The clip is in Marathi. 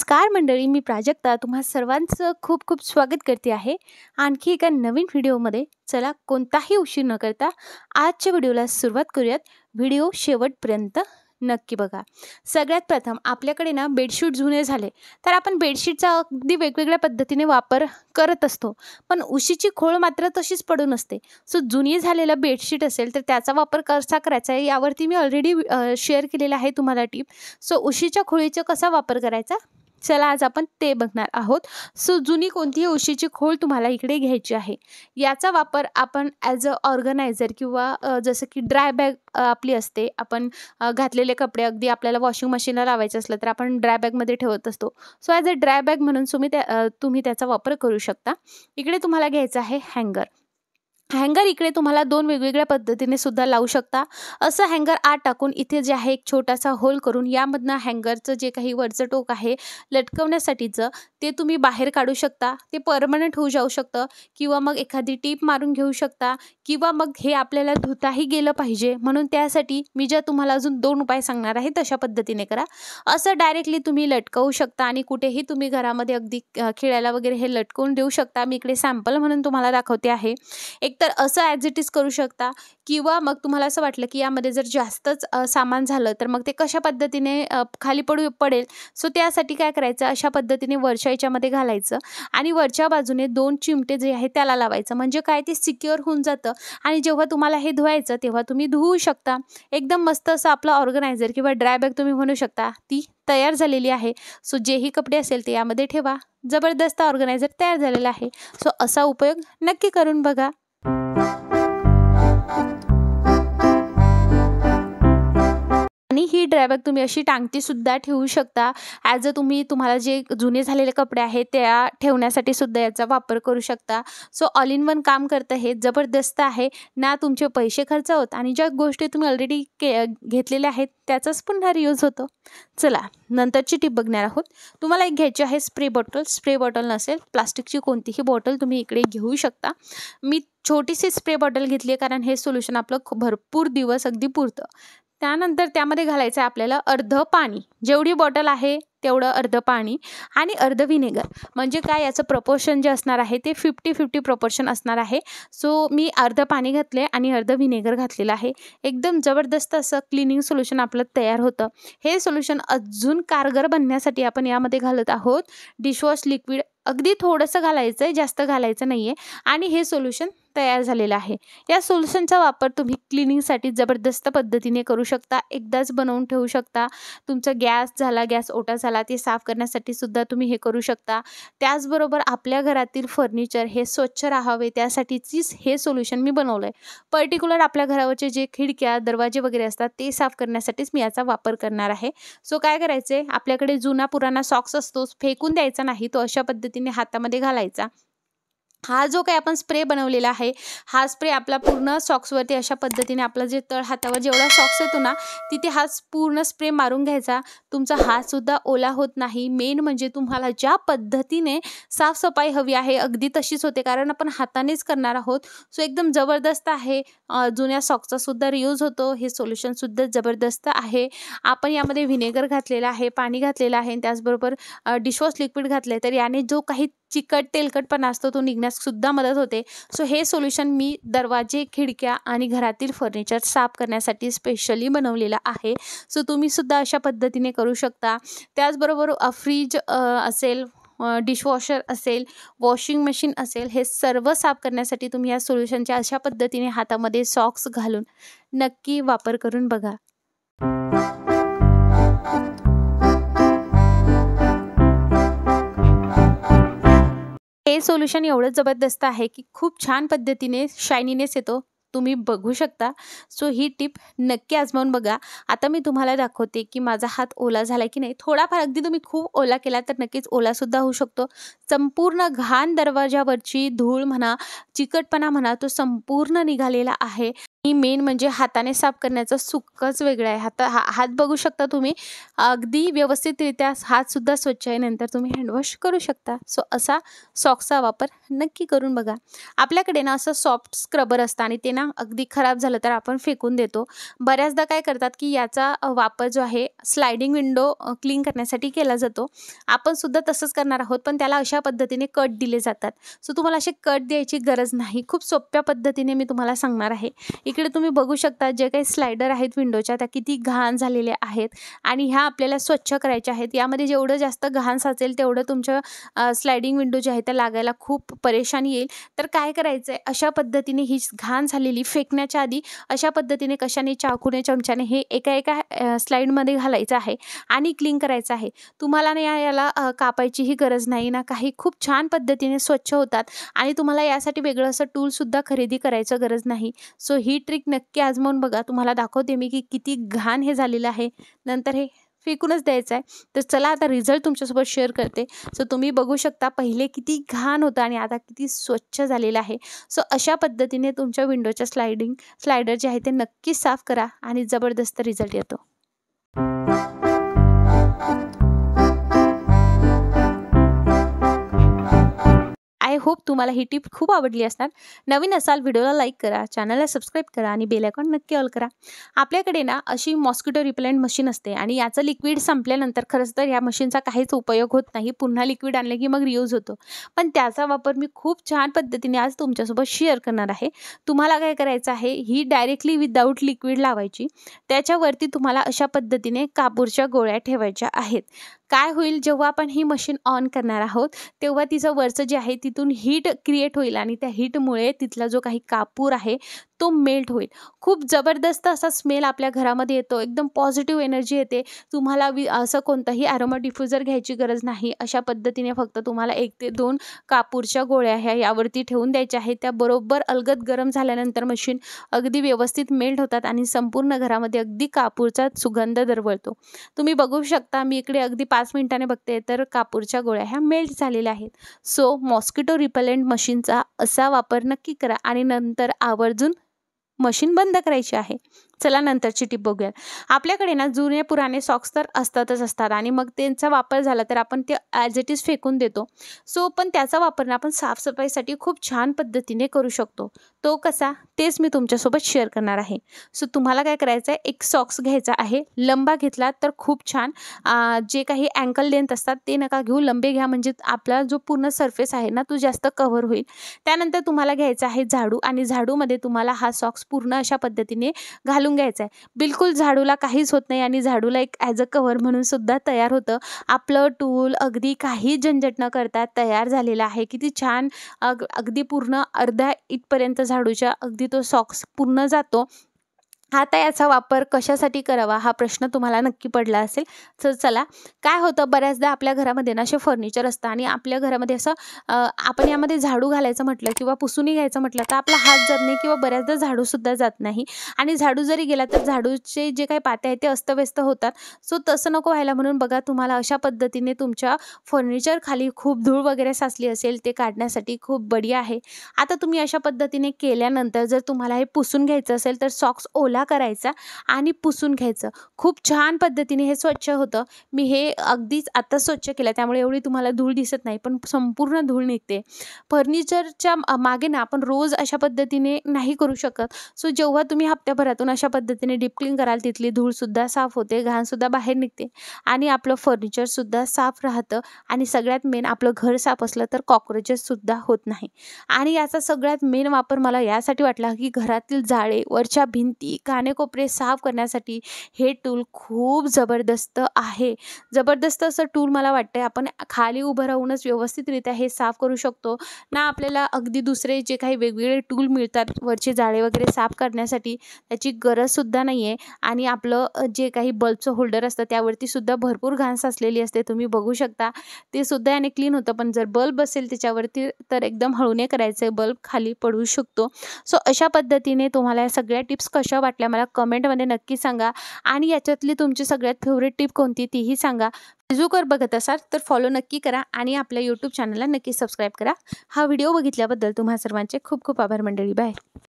नमस्कार मंडळी, मी प्राजक्ता तुम्हा सर्वांचं खूप खूप स्वागत करते आहे आणखी एका नवीन व्हिडिओमध्ये. चला कोणताही उशीर न करता आजच्या व्हिडिओला सुरुवात करूयात. व्हिडिओ शेवटपर्यंत नक्की बघा. सगळ्यात प्रथम आपल्याकडे ना बेडशीट जुने झाले तर आपण बेडशीटचा अगदी वेगवेगळ्या पद्धतीने वापर करत असतो, पण उशीची खोळ मात्र तशीच पडून असते. सो जुनी झालेला बेडशीट असेल तर त्याचा वापर कसा करायचा आहे यावरती मी ऑलरेडी शेअर केलेला आहे तुम्हाला टिप. सो उशीच्या खोळीचा कसा वापर करायचा, चला आज आपण ते बघणार आहोत. सो जुनी कोणतीही उशीची खोळ तुम्हाला इकडे घ्यायची आहे. याचा वापर आपण ॲज अ ऑर्गनायझर किंवा जसं की ड्राय बॅग आपली असते. आपण घातलेले कपडे अगदी आपल्याला वॉशिंग मशीनला लावायचं असलं तर आपण ड्राय बॅगमध्ये ठेवत असतो. So as a dry bag म्हणून तुम्ही त्याचा वापर करू शकता. इकडे तुम्हाला घ्यायचं आहे हँगर. हँगर इकडे तुम्हाला दोन वेगवेगळ्या पद्धतीने सुद्धा लावू शकता. असं हँगर आत टाकून इथे जे आहे एक छोटासा होल करून यामधनं हँगरचं जे काही वरचं टोक आहे लटकवण्यासाठीचं ते तुम्ही बाहेर काढू शकता. ते परमनंट होऊ जाऊ शकतं किंवा मग एखादी टीप मारून घेऊ शकता किंवा मग हे आपल्याला धुताही गेलं पाहिजे म्हणून त्यासाठी मी ज्या तुम्हाला अजून 2 उपाय सांगणार आहे तशा पद्धतीने करा. असं डायरेक्टली तुम्ही लटकवू शकता आणि कुठेही तुम्ही घरामध्ये अगदी खिळ्याला वगैरे हे लटकवून देऊ शकता. मी इकडे सॅम्पल म्हणून तुम्हाला दाखवते आहे. तर असं ॲज इट इज करू शकता किंवा मग तुम्हाला असं वाटलं की यामध्ये जर जास्तच सामान झालं तर मग ते कशा पद्धतीने खाली पडेल. सो त्यासाठी काय करायचं, अशा पद्धतीने वरच्या याच्यामध्ये घालायचं आणि वरच्या बाजूने 2 चिमटे जे आहे त्याला लावायचं. म्हणजे काय ते सिक्युअर होऊन जातं आणि जेव्हा तुम्हाला हे धुवायचं तेव्हा तुम्ही धुवू शकता. एकदम मस्त असं आपलं ऑर्गनायझर किंवा ड्राय बॅग तुम्ही म्हणू शकता ती तयार झालेली आहे. सो जेही कपडे असेल ते यामध्ये ठेवा. जबरदस्त ऑर्गनायझर तयार झालेला आहे. सो असा उपयोग नक्की करून बघा. आणि ही ड्राय बॅग तुम्ही अशी टांगती सुद्धा ठेवू शकता. ॲज अ तुम्हाला जे जुने झालेले कपडे आहेत त्या ठेवण्यासाठी सुद्धा याचा वापर करू शकता. सो ऑल इन वन काम करतं हे. जबरदस्त आहे ना. तुमचे पैसे खर्च होत आणि ज्या गोष्टी तुम्ही ऑलरेडी घेतलेल्या आहेत त्याचाच पुन्हा रियूज होतो. चला नंतरची टिप बघणार आहोत. तुम्हाला एक घ्यायची आहे स्प्रे बॉटल. स्प्रे बॉटल नसेल प्लास्टिकची कोणतीही बॉटल तुम्ही इकडे घेऊ शकता. मी छोटीशी स्प्रे बॉटल घेतली आहे कारण हे सोल्युशन आपलं भरपूर दिवस अगदी पुरतं. त्यानंतर त्यामध्ये घालायचं आहे आपल्याला अर्धं पाणी. जेवढी बॉटल आहे तेवढं अर्धं पाणी आणि अर्धं व्हिनेगर. म्हणजे काय याचं प्रपोर्शन जे असणार आहे ते 50-50 प्रपोर्शन असणार आहे. सो मी अर्धं पाणी घातले आणि अर्धं व्हिनेगर घातलेलं आहे. एकदम जबरदस्त असं क्लिनिंग सोल्युशन आपलं तयार होतं. हे सोल्युशन अजून कारगर बनण्यासाठी आपण यामध्ये घालत आहोत डिशवॉश लिक्विड. अगदी थोडंसं घालायचं आहे, जास्त घालायचं नाही आहे आणि हे सोल्युशन तयार झालेलं आहे. या सोल्युशनचा वापर तुम्ही क्लिनिंगसाठी जबरदस्त पद्धतीने करू शकता. एकदाच बनवून ठेवू शकता. तुमचा गॅस ओटा झाला ते साफ करण्यासाठी सुद्धा तुम्ही हे करू शकता. त्याचबरोबर आपल्या घरातील फर्निचर हे स्वच्छ राहावे त्यासाठीच हे सोल्युशन मी बनवलं आहे. पर्टिक्युलर आपल्या घरावरचे जे खिडक्या दरवाजे वगैरे असतात ते साफ करण्यासाठीच मी याचा वापर करणार आहे. सो काय करायचं आहे, आपल्याकडे जुना पुराणा सॉक्स असतो फेकून द्यायचा नाही, तो अशा पद्धतीने हातामध्ये घालायचा. हा जो काही आपण स्प्रे बनवलेला आहे हा स्प्रे आपला पूर्ण सॉक्सवरती अशा पद्धतीने आपला जे तळ हातावर जेवढा सॉक्स येतो ना तिथे हा पूर्ण स्प्रे मारून घ्यायचा. तुमचा हातसुद्धा ओला होत नाही. मेन म्हणजे तुम्हाला ज्या पद्धतीने साफसफाई हवी आहे अगदी तशीच होते कारण आपण हातानेच करणार आहोत. सो एकदम जबरदस्त आहे. जुन्या सॉक्सचा सुद्धा रियूज होतो. हे सोल्युशनसुद्धा जबरदस्त आहे. आपण यामध्ये व्हिनेगर घातलेलं आहे, पाणी घातलेलं आहे आणि त्याचबरोबर डिशवॉश लिक्विड घातले तर याने जो काही चिकट तेलकटपणा असतो तो निघण्यास सुद्धा मदत होते. सो हे सोल्युशन मी दरवाजे खिडक्या आणि घरातील फर्निचर साफ करण्यासाठी स्पेशली बनवलेलं आहे. सो तुम्ही सुद्धा अशा पद्धतीने करू शकता. त्याचबरोबर फ्रीज असेल, डिशवॉशर असेल, वॉशिंग मशीन असेल, हे सर्व साफ करण्यासाठी तुम्ही या सोल्युशनच्या अशा पद्धतीने हातामध्ये सॉक्स घालून नक्की वापर करून बघा. हे सोल्युशन एवढं जबरदस्त आहे की खूप छान पद्धतीने शायनीनेस येतो. तुम्ही बघू शकता. सो ही टिप नक्की आजमावून बघा. आता मी तुम्हाला दाखवते की माझा हात ओला झाला की नाही. थोडाफार अगदी तुम्ही खूप ओला केला तर नक्कीच ओलासुद्धा होऊ शकतो. संपूर्ण घाण दरवाजावरची धूळ म्हणा, चिकटपणा म्हणा तो संपूर्ण निघालेला आहे. ही मेन म्हणजे हाताने साफ करण्याचं सुखच वेगळं आहे. हात बघू शकता तुम्ही, अगदी व्यवस्थितरित्या हातसुद्धा स्वच्छ आहे. नंतर तुम्ही हँडवॉश करू शकता. सो असा सॉक्सचा वापर नक्की करून बघा. आपल्याकडे ना असं सॉफ्ट स्क्रबर असतं आणि ते ना अगदी खराब झालं तर आपण फेकून देतो. बऱ्याचदा काय करतात की याचा वापर जो आहे स्लायडिंग विंडो क्लीन करण्यासाठी केला जातो. आपण सुद्धा तसंच करणार आहोत, पण त्याला अशा पद्धतीने कट दिले जातात. सो तुम्हाला असे कट द्यायची गरज नाही. खूप सोप्या पद्धतीने मी तुम्हाला सांगणार आहे. इकडे तुम्ही बघू शकता जे काही स्लायडर आहेत विंडोच्या त्या किती घाण झालेल्या आहेत आणि ह्या आपल्याला स्वच्छ करायच्या आहेत. यामध्ये जेवढं जास्त घाण साचेल तेवढं तुमच्या स्लायडिंग विंडो ज्या आहेत त्या लागायला खूप परेशानी येईल. तर काय करायचं आहे, अशा पद्धतीने ही घाण झालेली फेकण्याच्या आधी अशा पद्धतीने कशाने, चाकूने, चमच्याने हे एका स्लाईडमध्ये घालायचं आहे आणि क्लीन करायचं आहे. तुम्हाला ना याला कापायचीही गरज नाही ना काही. खूप छान पद्धतीने स्वच्छ होतात आणि तुम्हाला यासाठी वेगळं असं टूलसुद्धा खरेदी करायचं गरज नाही. सो ही ट्रिक नक्की आजमावून बघा. तुम्हाला दाखवते मी की किती घाण हे झालेलं आहे. नंतर हे फेकूनच द्यायचं आहे. तर चला आता रिझल्ट तुमच्यासोबत शेअर करते. सो तुम्ही बघू शकता पहिले किती घाण होतं आणि आता किती स्वच्छ झालेलं आहे. सो अशा पद्धतीने तुमच्या विंडोच्या स्लायडर जे आहे ते नक्कीच साफ करा आणि जबरदस्त रिझल्ट येतो. आय होप तुम्हाला ही टिप खूप आवडली असणार. नवीन असाल व्हिडिओला लाईक करा, चॅनलला सबस्क्राईब करा आणि बेल आयकॉन नक्की ऑल करा. आपल्याकडे ना अशी मॉस्किटो रिपेलंट मशीन असते आणि याचं लिक्विड संपल्यानंतर खरंच तर या मशीनचा काहीच उपयोग होत नाही. पुन्हा लिक्विड आणलं की मग रियूज होतो. पण त्याचा वापर मी खूप छान पद्धतीने आज तुमच्यासोबत शेअर करणार आहे. तुम्हाला काय करायचं आहे, ही डायरेक्टली विदाऊट लिक्विड लावायची. त्याच्यावरती तुम्हाला अशा पद्धतीने कापूरच्या गोळ्या ठेवायच्या आहेत. काय होईल, जेव्हा आपण ही मशीन ऑन करणार आहोत तेव्हा तिचं वरचं जे आहे तिथून हीट क्रिएट होईल आणि त्या हीटमुळे तिथला जो काही कापूर आहे तो मेल्ट होईल. खूप जबरदस्त असा स्मेल आपल्या घरामध्ये येतो. एकदम पॉझिटिव्ह एनर्जी येते. तुम्हाला असं कोणतंही ॲरोमा डिफ्युजर घ्यायची गरज नाही. अशा पद्धतीने फक्त तुम्हाला 1 ते 2 कापूरच्या गोळ्या ह्या यावरती ठेवून द्यायच्या आहेत. त्या बरोबर अलगद गरम झाल्यानंतर मशीन अगदी व्यवस्थित मेल्ट होतात आणि संपूर्ण घरामध्ये अगदी कापूरचा सुगंध दरवळतो. तुम्ही बघू शकता मी इकडे अगदी 5 मिनिटांनी बघते तर कापूरच्या गोळ्या ह्या मेल्ट झालेल्या आहेत. सो मॉस्किटो रिपेलंट मशीनचा असा वापर नक्की करा आणि नंतर आवर्जून मशीन बंद करायची आहे. चला नंतरची टिप बघूया. आपल्याकडे ना जुने पुराणे सॉक्स तर असतात आणि मग त्यांचा वापर झाला तर आपण ते ॲज इट इज फेकून देतो. सो पण त्याचा वापर ना आपण साफसफाईसाठी खूप छान पद्धतीने करू शकतो. तो कसा, तेच मी तुमच्यासोबत शेअर करणार आहे. सो तुम्हाला काय करायचं आहे, एक सॉक्स घ्यायचा आहे. लंबा घेतला तर खूप छान. जे काही अँकल लेंथ असतात ते नका घेऊ, लंबे घ्या म्हणजे आपला जो पूर्ण सरफेस आहे ना तो जास्त कव्हर होईल. त्यानंतर तुम्हाला घ्यायचा आहे झाडू आणि झाडूमध्ये तुम्हाला हा सॉक्स पूर्ण अशा पद्धतीने घालून घ्यायचा आहे. बिलकुल झाडूला काहीच होत नाही आणि झाडूला एक ॲज अ कव्हर म्हणून सुद्धा तयार होतं. आपलं टूल अगदी काही झंझट न करता तयार झालेलं आहे. किती छान. अगदी पूर्ण अर्ध्या इथपर्यंत झाडूच्या अगदी तो सॉक्स पूर्ण जातो. आता याचा वापर कशासाठी करावा हा प्रश्न तुम्हाला नक्की पडला असेल. तर चला, काय होतं बऱ्याचदा आपल्या घरामध्ये ना असे फर्निचर असतं आणि आपल्या घरामध्ये असं आपण यामध्ये झाडू घालायचं म्हटलं किंवा पुसूनी घ्यायचं म्हटलं तर आपला हात जात नाही किंवा बऱ्याचदा झाडूसुद्धा जात नाही आणि झाडू जरी गेला तर झाडूचे जे काही पाते आहेत ते अस्तव्यस्त होतात. सो तसं नको व्हायला म्हणून बघा, तुम्हाला अशा पद्धतीने तुमच्या फर्निचर खाली खूप धूळ वगैरे साचली असेल ते काढण्यासाठी खूप बढिया आहे. आता तुम्ही अशा पद्धतीने केल्यानंतर जर तुम्हाला हे पुसून घ्यायचं असेल तर सॉक्स ओला करायचा आणि पुसून घ्यायचं. खूप छान पद्धतीने हे स्वच्छ होतं. मी हे अगदीच आता स्वच्छ केलं त्यामुळे एवढी तुम्हाला धूळ दिसत नाही, पण संपूर्ण धूळ निघते. फर्निचरच्या मागे ना आपण रोज अशा पद्धतीने नाही करू शकत. सो जेव्हा तुम्ही हप्त्याभरातून अशा पद्धतीने डीप क्लीन कराल तिथली धूळसुद्धा साफ होते, घाणसुद्धा बाहेर निघते आणि आपलं फर्निचरसुद्धा साफ राहतं आणि सगळ्यात मेन आपलं घर साफ असलं तर कॉक्रोचेससुद्धा होत नाही. आणि याचा सगळ्यात मेन वापर मला यासाठी वाटला की घरातील जाळे, वरच्या भिंती, कानेकोपरे साफ करण्यासाठी हे टूल खूप जबरदस्त आहे. जबरदस्त असं टूल मला वाटतंय. आपण खाली उभं राहूनच व्यवस्थितरित्या हे साफ करू शकतो ना. आपल्याला अगदी दुसरे जे काही वेगवेगळे टूल मिळतात वरचे जाळे वगैरे साफ करण्यासाठी त्याची गरजसुद्धा नाही आहे. आणि आपलं जे काही बल्बचं होल्डर असतं त्यावरती सुद्धा भरपूर घाण साचलेली असते. तुम्ही बघू शकता ते सुद्धा याने क्लीन होतं. पण जर बल्ब असेल त्याच्यावरती तर एकदम हळूने करायचं, बल्ब खाली पडू शकतो. सो अशा पद्धतीने तुम्हाला या सगळ्या टिप्स कशा वाटल्या मला कमेंटमध्ये नक्की सांगा आणि याच्यातली तुमची सगळ्यात फेवरेट टिप कोणती तीही सांगा. फेसबुकवर बघत असाल तर फॉलो नक्की करा आणि आपल्या यूट्यूब चॅनलला नक्की सबस्क्राईब करा. हा व्हिडिओ बघितल्याबद्दल तुम्हा सर्वांचे खूप खूप आभार मंडळी. बाय.